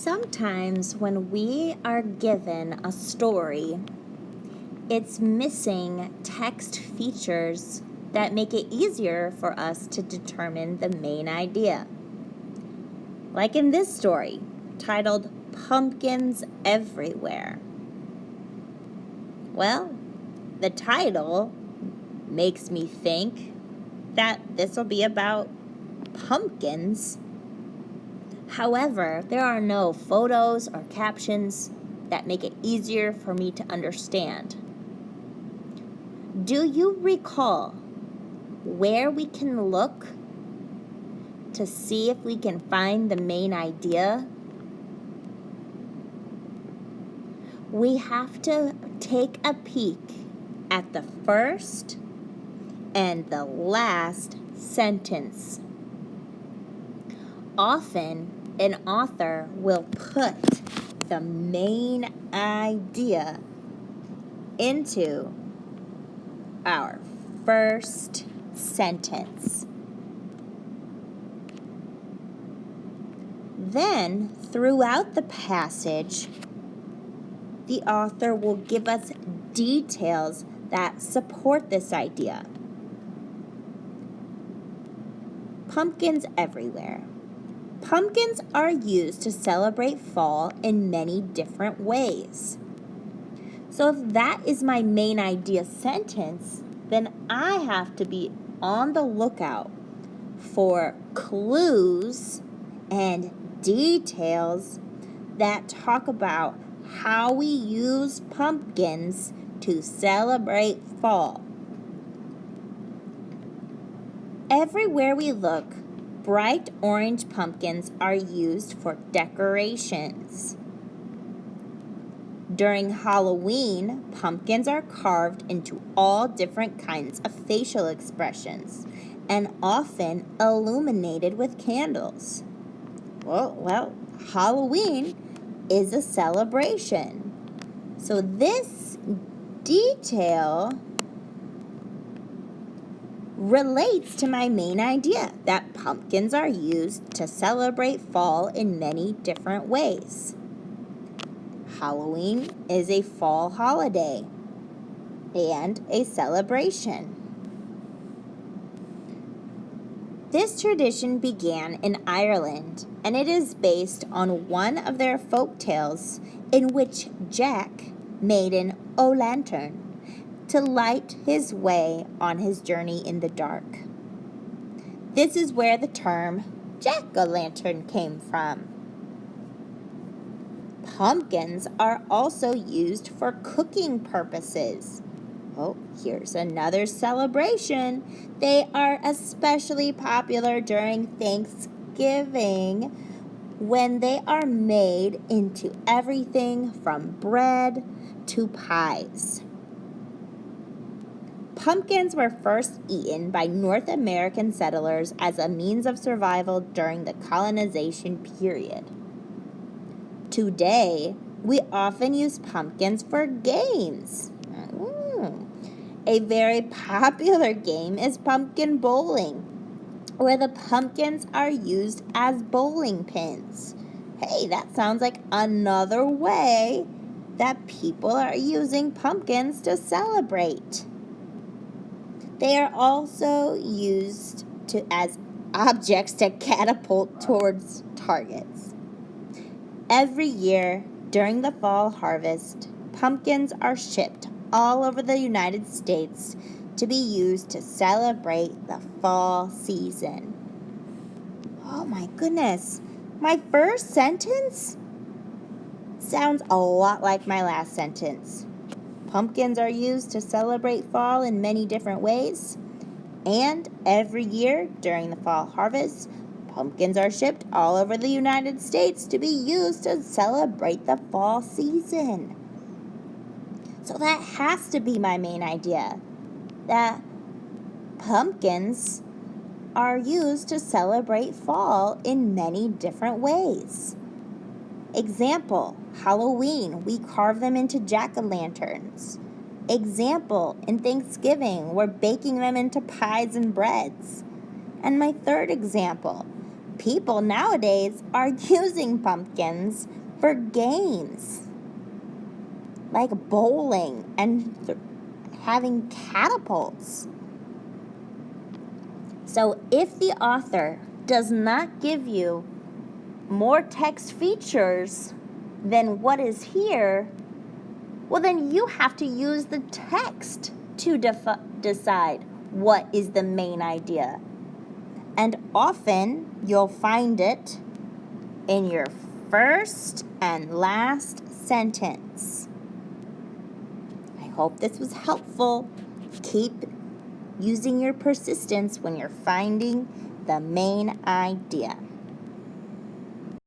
Sometimes when we are given a story, it's missing text features that make it easier for us to determine the main idea. Like in this story, titled Pumpkins Everywhere. Well, the title makes me think that this will be about pumpkins. However, there are no photos or captions that make it easier for me to understand. Do you recall where we can look to see if we can find the main idea? We have to take a peek at the first and the last sentence. Often, an author will put the main idea into our first sentence. Then, throughout the passage, the author will give us details that support this idea. Pumpkins everywhere. Pumpkins are used to celebrate fall in many different ways. So if that is my main idea sentence, then I have to be on the lookout for clues and details that talk about how we use pumpkins to celebrate fall. Everywhere we look, bright orange pumpkins are used for decorations. During Halloween, pumpkins are carved into all different kinds of facial expressions and often illuminated with candles. Well, Halloween is a celebration. So this detail relates to my main idea that pumpkins are used to celebrate fall in many different ways. Halloween is a fall holiday and a celebration. This tradition began in Ireland, and it is based on one of their folk tales in which Jack made an o-lantern to light his way on his journey in the dark. This is where the term jack-o'-lantern came from. Pumpkins are also used for cooking purposes. Oh, here's another celebration. They are especially popular during Thanksgiving when they are made into everything from bread to pies. Pumpkins were first eaten by North American settlers as a means of survival during the colonization period. Today, we often use pumpkins for games. A very popular game is pumpkin bowling, where the pumpkins are used as bowling pins. Hey, that sounds like another way that people are using pumpkins to celebrate. They are also used as objects to catapult towards targets. Every year during the fall harvest, pumpkins are shipped all over the United States to be used to celebrate the fall season. Oh my goodness, my first sentence sounds a lot like my last sentence. Pumpkins are used to celebrate fall in many different ways, and every year during the fall harvest, pumpkins are shipped all over the United States to be used to celebrate the fall season. So that has to be my main idea, that pumpkins are used to celebrate fall in many different ways. Example, Halloween, we carve them into jack-o'-lanterns. Example, in Thanksgiving, we're baking them into pies and breads. And my third example, people nowadays are using pumpkins for games, like bowling and having catapults. So if the author does not give you more text features than what is here, well, then you have to use the text to decide what is the main idea. And often you'll find it in your first and last sentence. I hope this was helpful. Keep using your persistence when you're finding the main idea.